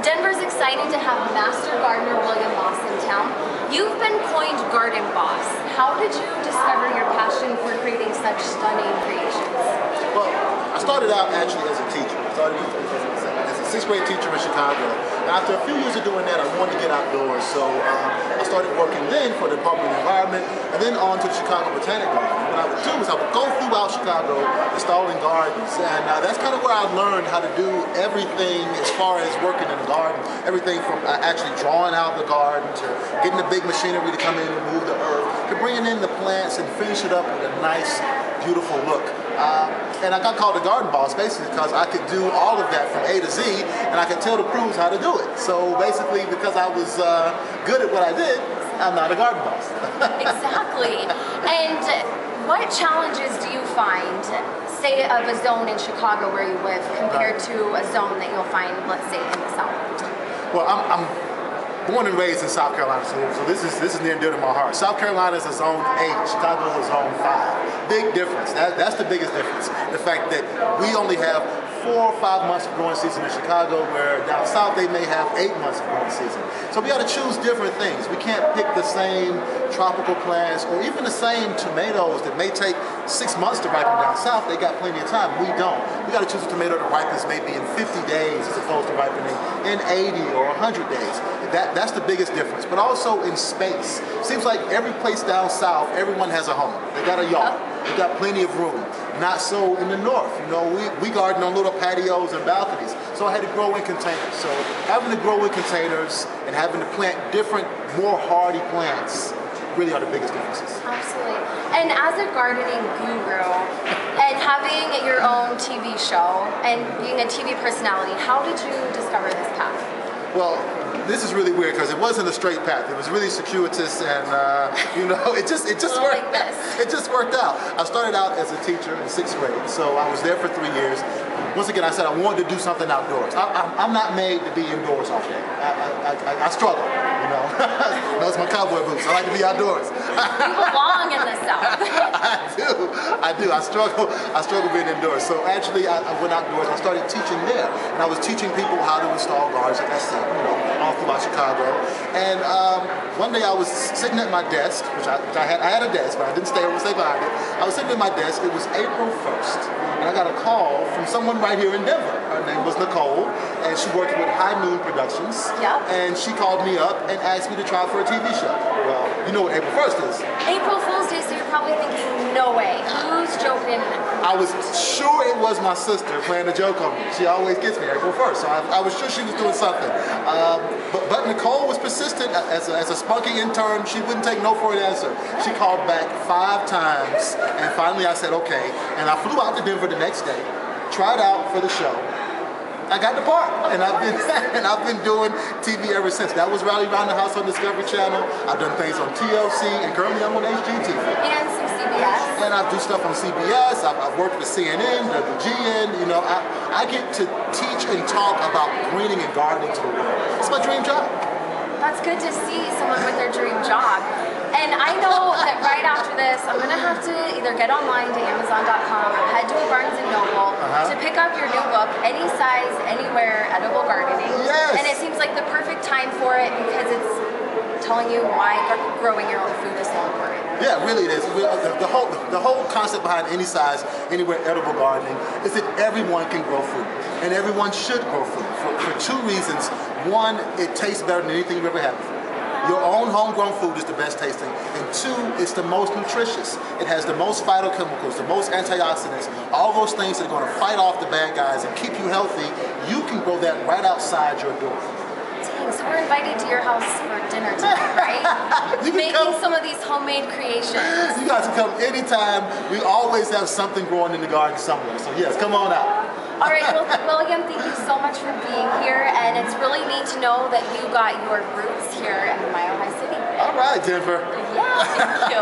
Denver's excited to have Master Gardener William Moss in town. You've been coined Garden Boss. How did you discover your passion for creating such stunning creations? Well, I started out actually as a teacher. I started as a sixth grade teacher in Chicago. And after a few years of doing that, I wanted to get outdoors. So I started working then for the Department of the Environment and then on to the Chicago Botanic Garden. What I would do is I would go throughout Chicago installing gardens. And that's kind of where I learned how to do everything as far as working in the garden. Everything from actually drawing out the garden to getting the big machinery to come in and move the earth to bringing in the plants and finish it up with a nice, beautiful look. And I got called a garden boss basically because I could do all of that from A to Z and I could tell the crews how to do it. So basically because I was good at what I did, I'm not a garden boss. Exactly. And what challenges do you find, say of a zone in Chicago where you live compared to a zone that you'll find, let's say, in the South? Well, I'm born and raised in South Carolina, so this is near and dear to my heart. South Carolina is a zone 8, Chicago is a zone 5. Big difference. That's the biggest difference. The fact that we only have 4 or 5 months of growing season in Chicago, where down south they may have 8 months of growing season. So we got to choose different things. We can't pick the same tropical plants or even the same tomatoes that may take 6 months to ripen down south. They got plenty of time. We don't. We got to choose a tomato that ripens maybe in 50 days as opposed to ripening in 80 or 100 days. That's the biggest difference. But also in space. Seems like every place down south, everyone has a home. They got a yard. They got plenty of room. Not so in the north. You know, we garden on little patios and balconies. So I had to grow in containers. So having to grow in containers and having to plant different, more hardy plants really are the biggest differences. Absolutely. And as a gardening guru and having your own TV show and being a TV personality, how did you discover this path? Well, this is really weird because it wasn't a straight path. It was really circuitous, and you know, it just worked. Like it just worked out. I started out as a teacher in 6th grade, so I was there for 3 years. Once again, I said I wanted to do something outdoors. I'm not made to be indoors all day. I struggle, you know. Those are my cowboy boots. I like to be outdoors. You belong in the South. I do. I struggle being indoors. So actually, I went outdoors. I started teaching there, and I was teaching people how to install gardens, like I said, you know, all throughout Chicago. And one day I was sitting at my desk, which I had a desk, but I didn't stay behind it. I was sitting at my desk. It was April 1st, and I got a call from someone right here in Denver. Her name was Nicole, and she worked with High Noon Productions. Yep. And she called me up and asked me to try for a TV show. Well, you know what April 1st is. April Fool's Day, so you're probably thinking, no way, who's joking? I was sure it was my sister playing a joke on me. She always gets me April 1st, so I was sure she was doing something. But Nicole was persistent. As a spunky intern, she wouldn't take no for an answer. She called back 5 times, and finally I said okay. And I flew out to Denver the next day, tried out for the show. I got the part, and I've been doing TV ever since. That was Rally Around the House on Discovery Channel. I've done things on TLC, and currently I'm on HGTV. And some CBS. And I do stuff on CBS. I've worked with CNN, WGN. You know, I get to teach and talk about greening and gardening to the world. It's my dream job. That's good to see someone with their dream job. And I know that right after this, I'm going to have to either get online to Amazon.com or head to a Barnes & Noble to pick up your new book, Any Size, Anywhere, Edible Gardening. Yes. And it seems like the perfect time for it because it's telling you why growing your own food is so important. Yeah, really it is. The whole concept behind Any Size, Anywhere, Edible Gardening is that everyone can grow food. And everyone should grow food for 2 reasons. One, it tastes better than anything you've ever had before. Your own homegrown food is the best tasting. And 2, it's the most nutritious. It has the most phytochemicals, the most antioxidants, all those things that are going to fight off the bad guys and keep you healthy. You can grow that right outside your door. Dang, so we're invited to your house for dinner tonight, right? Making some of these homemade creations. You guys can come anytime. We always have something growing in the garden somewhere. So yes, come on out. All right, well, William, thank you so much for being here, and it's really neat to know that you got your roots here in Mile High City. All right, Denver. Yeah, thank you.